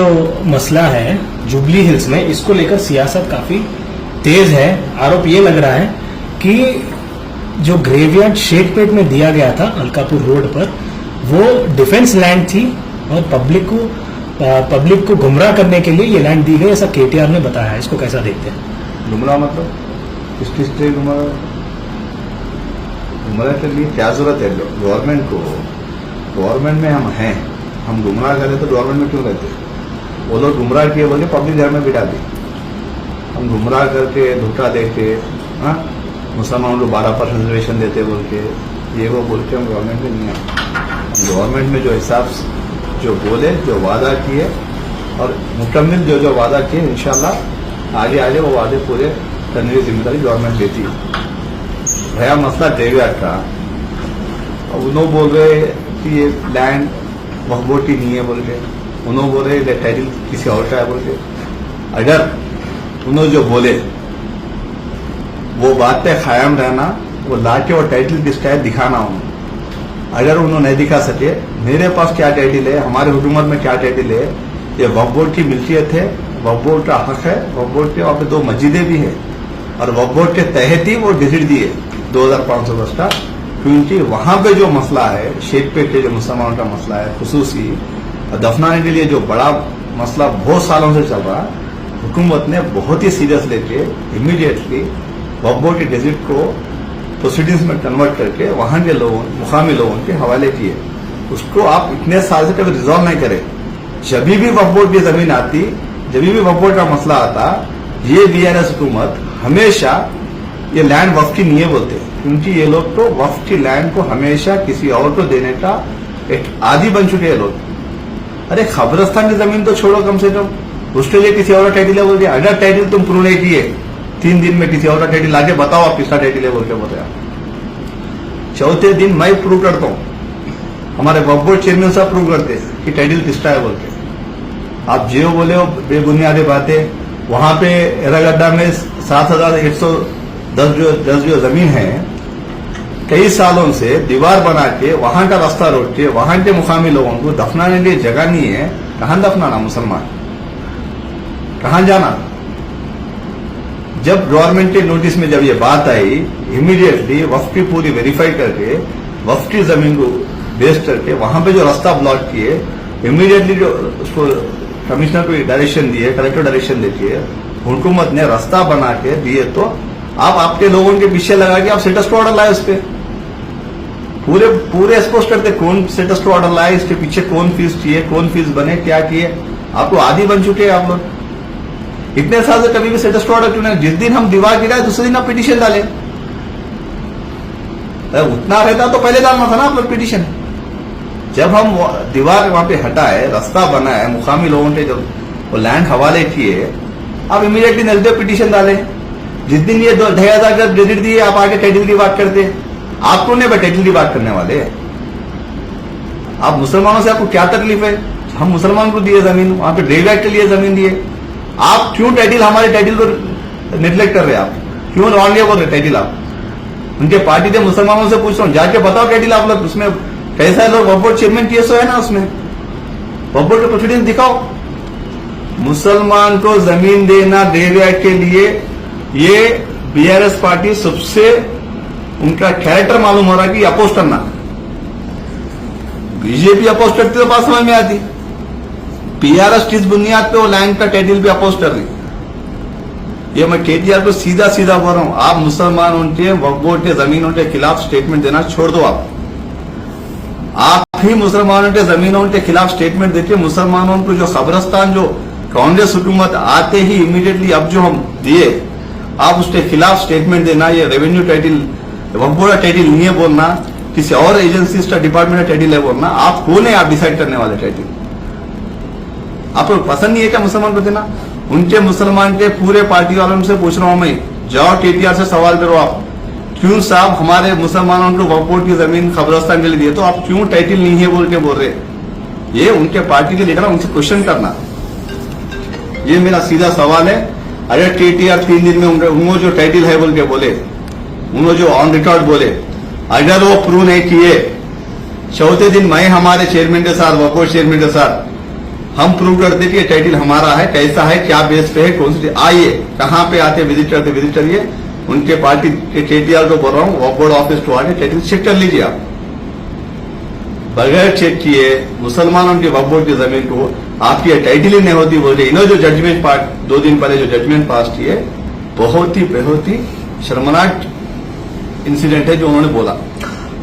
जो मसला है जुबली हिल्स में, इसको लेकर सियासत काफी तेज है। आरोप ये लग रहा है कि जो ग्रेवयार्ड शेखपेट में दिया गया था अलकापुर रोड पर, वो डिफेंस लैंड थी और पब्लिक को गुमराह करने के लिए ये लैंड दी गई, ऐसा केटीआर ने बताया है। इसको कैसा देखते हैं? गुमराह मतलब किस लिए गुमराह के लिए क्या जरूरत है गवर्नमेंट को? गवर्नमेंट में हम हैं, हम गुमराह करें तो गवर्नमेंट में क्यों रहते? वो लोग गुमराह किए बोल के पब्लिक घर में बिठा दी। हम गुमराह करके धोखा देके मुसलमानों को 12% रिजर्वेशन देते बोल के, ये वो बोल के हम गवर्नमेंट में नहीं आए। गवर्नमेंट में जो हिसाब जो बोले, जो वादा किए और मुकम्मल जो वादा किए, इंशाल्लाह आगे वो वादे पूरे करने की जिम्मेदारी गवर्नमेंट लेती है। भया मसला ग्रेवयार्ड का, उन्होंने बोल रहे कि ये लैंड वहबोटी नहीं है बोल के, उन्होंने बोल रहे टाइटल किसी और का है बोल के। अगर उन्होंने जो बोले वो बात पे कायम रहना, वो लाके वो टाइटल किसका है दिखाना उन्होंने। अगर उन्होंने नहीं दिखा सके, मेरे पास क्या टाइटल है, हमारे हुकूमत में क्या टाइटल है, ये वक्फ बोर्ड की मिल्कियत है, वक्फ बोर्ड का हक है, वक्फ बोर्ड के वहां पे 2 मस्जिदें भी है और वक्फ बोर्ड के तहत ही वो डिजिट दिए 2500 गज का। क्योंकि वहां पे जो मसला है, शेखपेट के जो मुसलमानों का मसला है खुसूसी दफनाने के लिए, जो बड़ा मसला बहुत सालों से चल रहा, हुकूमत ने बहुत ही सीरियस लेके इमीडिएटली वक्फ बोर्ड के डिजिट को प्रोसीडिंग्स में कन्वर्ट करके वहां के लोगों, मुकामी लोगों के हवाले किए। उसको आप इतने साल से कभी रिजॉल्व नहीं करे। जब भी वक्फ बोर्ड की जमीन आती, जब भी वक्फ बोर्ड का मसला आता, ये बीआरएस हुकूमत हमेशा ये लैंड वक्फ की नहीं है बोलते, क्योंकि ये लोग तो वक्फ की लैंड को हमेशा किसी और को देने का एक आदी बन चुके हैं लोग। अरे खबरस्तान की जमीन तो छोड़ो, कम से कम उसके लिए किसी और का टाइटल है बोल दिया। अगर टाइटल तुम प्रूव नहीं किए 3 दिन में किसी और का टाइटल आके बताओ आप किसका टाइटल है बोल के बताया। चौथे दिन मैं प्रूव करता हूं, हमारे वक्फ बोर्ड चेयरमैन साहब प्रूव करते कि टाइटल किसका है बोल के। आप जो बोले हो बेबुनियादी बातें। वहां पे एरागड्डा में 7110 जो जमीन है, कई सालों से दीवार बना के वहां का रास्ता रोक के वहां के मुकामी लोगों को दफनाने के लिए जगह नहीं है। कहां दफनाना मुसलमान, कहां जाना? जब गवर्नमेंट के नोटिस में जब ये बात आई, इमीडिएटली वक्फ की पूरी वेरीफाई करके वक्फ की जमीन को बेस करके वहां पे जो रास्ता ब्लॉक किए, इमीडिएटली जो उसको कमिश्नर को डायरेक्शन दिए, कलेक्टर डायरेक्शन देती है, हुकूमत ने रास्ता बना के दिए। तो आप आपके लोगों के पीछे लगा के आप स्टेटस को ऑर्डर लाए, उस पर पूरे एक्सपोज करते कौन स्टेटस को ऑर्डर लाए, इसके पीछे कौन फीस चाहिए, कौन फीस बने, क्या किए। आपको आदी बन चुके हैं आप लोग। इतने साल से कभी भी स्टेटस को ऑर्डर क्यों नहीं? जिस दिन हम दीवार गिराए दूसरे दिन आप पिटीशन डाले। उतना रहता तो पहले डालना था ना आप लोग पिटीशन। जब हम दीवार वहां पे हटाए, रास्ता बनाए, मुकामी लोगों के जब वो लैंड हवाले किए, आप इमीडिएटली नजदीक पिटीशन डाले। जिस दिन ये 2000 का क्रेडिट दिए, आप आगे टाइटल की बात करते। आपको नहीं टाइटल की बात करने वाले। आप मुसलमानों से आपको क्या तकलीफ है? हम मुसलमान को दिए जमीन, वहां पे ग्रेवयार्ड के लिए जमीन दिए। आप क्यों टाइटल, हमारे टाइटल को निग्लेक्ट कर रहे हैं? आप क्यों रॉन्ग बोल रहे टाइटल? आप उनके पार्टी के मुसलमानों से पूछ रहा हूं, जाके बताओ टाइटल आप लोग उसमें कैसा है। लोग वक्फ बोर्ड चेयरमैन केस है ना, उसमें वक्फ बोर्ड के प्रोसीडिंग दिखाओ। मुसलमान को जमीन देना ग्रेवयार्ड के लिए, ये बीआरएस पार्टी सबसे उनका कैरेक्टर मालूम हो रहा है कि अपोज करना। बीजेपी अपोज करती तो बात समझ में आती। पीआरएस किस बुनियाद पे वो लैंड का टाइटल भी अपोज कर रही? ये मैं केटीआर को सीधा सीधा बोल रहा हूं, आप मुसलमान उनके वक्फ बोर्ड के जमीनों के खिलाफ स्टेटमेंट देना छोड़ दो। आप ही मुसलमानों के जमीनों के खिलाफ स्टेटमेंट देके मुसलमानों को जो खबरस्तान जो कांग्रेस हुकूमत आते ही इमीडिएटली अब जो हम दिए, आप उसके खिलाफ स्टेटमेंट देना। ये रेवेन्यू टाइटल वक्फ बोर्ड का टाइटल नहीं है बोलना, किसी और एजेंसी का डिपार्टमेंट का टाइटल है बोलना। आप कौन है आप डिसाइड करने वाले टाइटल? आपको पसंद नहीं है क्या मुसलमान को देना? उनके मुसलमान के पूरे पार्टी वालों से पूछ रहा हूं मैं, जाओ केटीआर से सवाल करो आप, क्यों साहब हमारे मुसलमानों को वक्फ बोर्ड की जमीन खबरस्तान के लिए दिए, तो आप क्यों टाइटल नहीं है बोल के बोल रहे? ये उनके पार्टी के लीडर, उनसे क्वेश्चन करना, ये मेरा सीधा सवाल है। अगर केटीआर 3 दिन में उनको जो टाइटल है बोल के बोले, उन्होंने जो ऑन रिकॉर्ड बोले, अगर वो प्रूव नहीं किए, चौथे दिन मैं हमारे चेयरमैन के साथ, वक्फ बोर्ड चेयरमैन के साथ हम प्रूव करते कि ये टाइटल हमारा है, कैसा है, क्या बेस पे है, कौन सी आइए, कहाँ पे आते विजिट करते विजिट करिए। उनके पार्टी के केटीआर को बोल रहा हूँ, वक्फ बोर्ड ऑफिस को आके टाइटल चेक कर लीजिए आप। बगैर चेक किए मुसलमानों के वक्फ बोर्ड की जमीन को आपकी टाइटल ही नहीं होती बोल रहे। इन्होंने जो जजमेंट 2 दिन पहले जो जजमेंट पास किए, बहुत ही शर्मनाक इंसिडेंट है जो उन्होंने बोला।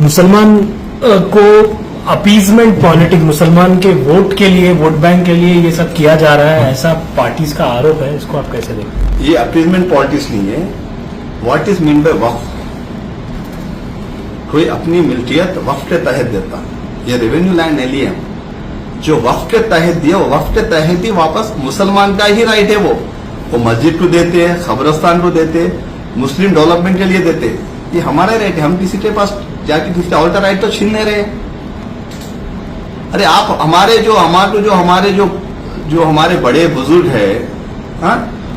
मुसलमान को अपीजमेंट पॉलिटिक्स, मुसलमान के वोट के लिए, वोट बैंक के लिए ये सब किया जा रहा है, ऐसा पार्टीज का आरोप है। इसको आप कैसे देखते हैं? ये अपीजमेंट पॉलिटिक्स नहीं है। व्हाट इज मीन बाय वक्फ? कोई अपनी मिल्कियत वक्फ के तहत देता, ये रेवेन्यू लैंड नहीं लिया। जो वक्फ के तहत दिया, वो वक्फ के तहत ही वापस मुसलमान का ही राइट है। वो मस्जिद को देते हैं, खबरस्तान को देते हैं, मुस्लिम डेवलपमेंट के लिए देते हैं। ये हमारा राइट है। हम किसी के पास जाके किसी का ऑल्टर राइट तो छीन नहीं रहे। अरे आप हमारे बड़े बुजुर्ग है, हाँ,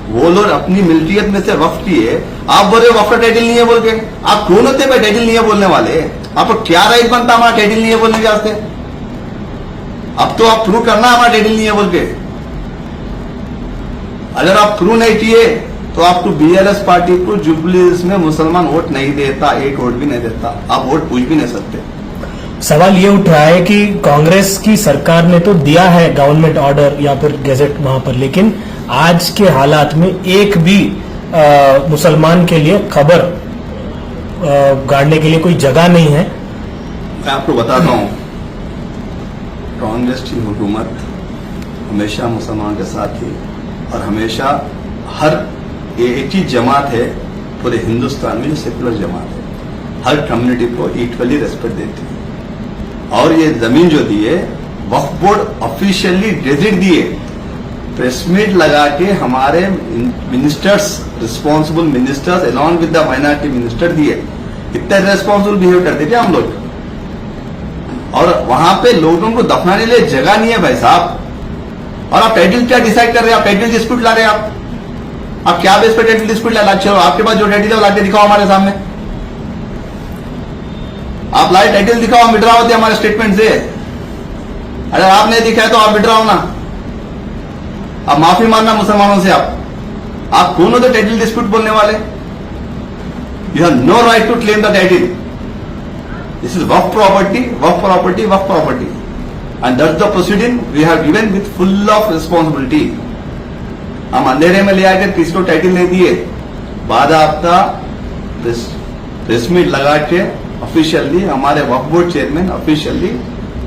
वो लोग अपनी मिल्कियत में से वक्फ किए, आप बोल रहे वक्फ का टाइटल नहीं है बोल के। आप कौन होते भाई टाइटल नहीं है बोलने वाले? आपको क्या राइट बनता हमारा टाइटल नहीं है बोलने के वास्ते? अब तो आप प्रूव करना हमारा टाइटल नहीं है बोल के। अगर आप प्रूव नहीं किए तो आपको बीएलएस पार्टी को जुबली हिल्स में मुसलमान वोट नहीं देता, एक वोट भी नहीं देता। आप वोट पूछ भी नहीं सकते। सवाल ये उठ रहा है कि कांग्रेस की सरकार ने तो दिया है गवर्नमेंट ऑर्डर या फिर गेजेट वहां पर, लेकिन आज के हालात में एक भी मुसलमान के लिए खबर गाड़ने के लिए कोई जगह नहीं है। मैं आपको बताता हूं, कांग्रेस की हुकूमत हमेशा मुसलमानों के साथ थी और हमेशा हर एक ही जमात है पूरे हिंदुस्तान में जो सेकुलर जमात है, हर कम्युनिटी को इक्वली रेस्पेक्ट देती है। और ये जमीन जो दी है, वक्फ बोर्ड ऑफिशियली गेजेट दिए, प्रेस मीट लगा के हमारे ministers, responsible ministers along with the minority minister दिए। इतना रेस्पॉन्सिबल बिहेव करते थे हम लोग। और वहां पे लोगों को दफनाने के लिए जगह नहीं है भाई साहब। और आप टाइटल क्या डिसाइड कर रहे हैं? आप टाइटल डिस्प्यूट ला रहे हैं। आप क्या बेस पे टाइटल डिस्प्यूट ला? चलो आपके पास जो टाइटल है वो लाके दिखाओ हमारे सामने। आप लाए टाइटल दिखाओ, हम विड्रॉ होते हमारे स्टेटमेंट से। अगर आप नहीं दिखाए तो आप विड्रॉ होना, आप माफी मांगना मुसलमानों से। आप कौन होते टाइटल डिस्प्यूट बोलने वाले? You have no right to claim the title. This is Waqf property, Waqf property, Waqf property, and that's the proceeding we have given with full of responsibility. हम अंधेरे में ले आकर किसी को टाइटल नहीं दिए, बाद आपका प्रेस मीट लगा के ऑफिशियली हमारे वक्फ बोर्ड चेयरमैन ऑफिशियली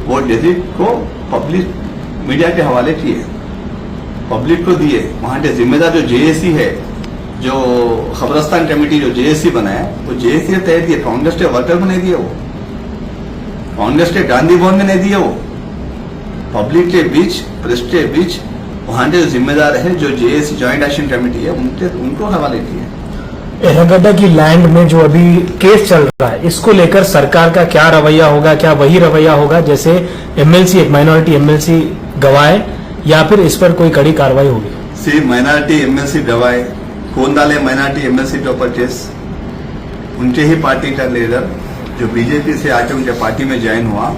वो डिजिट को पब्लिक मीडिया के हवाले किए, पब्लिक को दिए। वहां के जिम्मेदार जो जेएसी है, जो खबरस्तान कमेटी जो जेएसी बनाया, वो जेएसी के तहत दिए। कांग्रेस के वर्कर को नहीं दिए, वो कांग्रेस के गांधी भवन में नहीं दिए, वो पब्लिक के बीच, प्रेस के बीच वहां के जो जिम्मेदार है, जो जेएसी ज्वाइंट एक्शन कमेटी है, उनको हवाले किए। एलागड्डा की लैंड में जो अभी केस चल रहा है, इसको लेकर सरकार का क्या रवैया होगा? क्या वही रवैया होगा जैसे एमएलसी, एक माइनॉरिटी एमएलसी गवाए, या फिर इस पर कोई कड़ी कार्रवाई होगी? सिर्फ माइनॉरिटी एमएलसी गवाए, कौन डाले माइनॉरिटी एमएलसी के ऊपर केस? उनके ही पार्टी का लीडर जो बीजेपी से आके उनके पार्टी में ज्वाइन हुआ,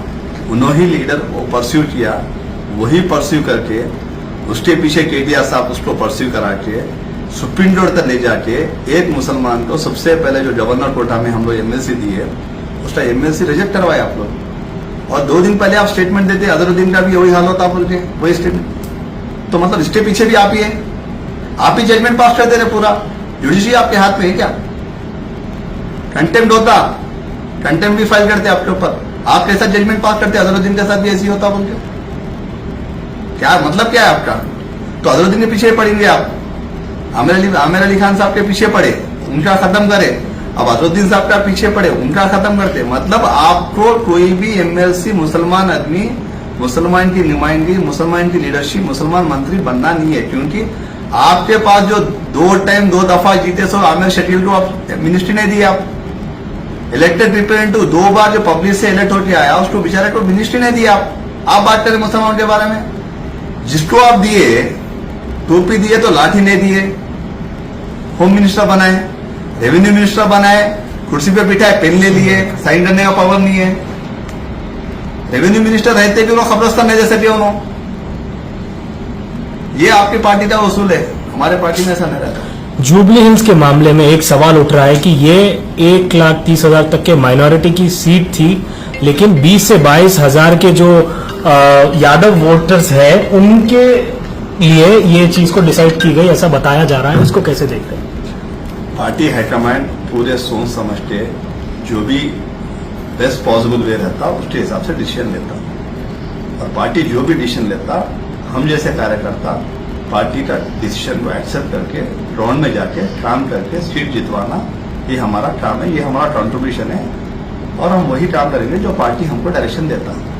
उन्होंने ही लीडर वो परस्यू किया, वही परस्यू करके उसके पीछे केटीआर साहब उसको परस्यू करा के सुप्रीम कोर्ट तक ले जाके एक मुसलमान को सबसे पहले जो गवर्नर कोटा में हम लोग एमएलसी दिए, उसका एमएलसी रिजेक्ट करवाया आप लोग। और 2 दिन पहले आप स्टेटमेंट देते, अजहरुद्दीन का भी वही हाल होता बोल के, वही स्टेटमेंट। तो मतलब इसके पीछे भी आप ही है, आप ही जजमेंट पास कर दे रहे। पूरा जुडिशरी आपके हाथ में है क्या? कंटेम्प्ट होता, कंटेम्प्ट भी फाइल करते आपके ऊपर। आप कैसा जजमेंट पास करते? अजहरुद्दीन के साथ भी ऐसी होता बोल के। क्या मतलब क्या है आपका? तो अजहरुद्दीन के पीछे पड़ेंगे आप, आमिर अली खान साहब के पीछे पड़े, उनका खत्म करे। अब अजहरुद्दीन साहब का पीछे पड़े, उनका खत्म करते। मतलब आपको कोई भी एमएलसी मुसलमान आदमी, मुसलमान की नुमाइंदगी, मुसलमान की लीडरशिप, मुसलमान मंत्री बनना नहीं है। क्योंकि आपके पास जो 2 दफा जीते, सो आमिर शकील को आप मिनिस्ट्री नहीं दी। आप इलेक्टेड रिप्रेजेंटेटिव 2 बार जो पब्लिक से इलेक्ट होकर आया, उसको बेचारे को मिनिस्ट्री नहीं दी। आप बात करें मुसलमानों के बारे में। जिसको आप दिए, टोपी दिए तो लाठी नहीं दिए, होम मिनिस्टर बनाए, रेवेन्यू मिनिस्टर बनाए, कुर्सी पे बिठाए, पेन ले लिए, साइन करने का पावर नहीं है। रेवेन्यू मिनिस्टर रहते भी उन्होंने खबरस्तान नहीं दे सके। उन्होंने ये आपकी पार्टी का उसूल है, हमारे पार्टी में ऐसा नहीं रहता। जुबली हिल्स के मामले में एक सवाल उठ रहा है कि ये 1,30,000 तक के माइनॉरिटी की सीट थी, लेकिन 20 से 22,000 के जो यादव वोटर्स हैं उनके लिए ये चीज को डिसाइड की गई, ऐसा बताया जा रहा है। इसको कैसे देखते हैं? पार्टी हाईकमांड पूरे सोच समझ के जो भी बेस्ट पॉसिबल वे रहता उसके हिसाब से डिसीजन लेता, और पार्टी जो भी डिसीजन लेता, हम जैसे कार्यकर्ता पार्टी का डिसीजन को एक्सेप्ट करके ग्राउंड में जाके काम करके सीट जितवाना, ये हमारा काम है, ये हमारा कंट्रीब्यूशन है, और हम वही काम करेंगे जो पार्टी हमको डायरेक्शन देता है।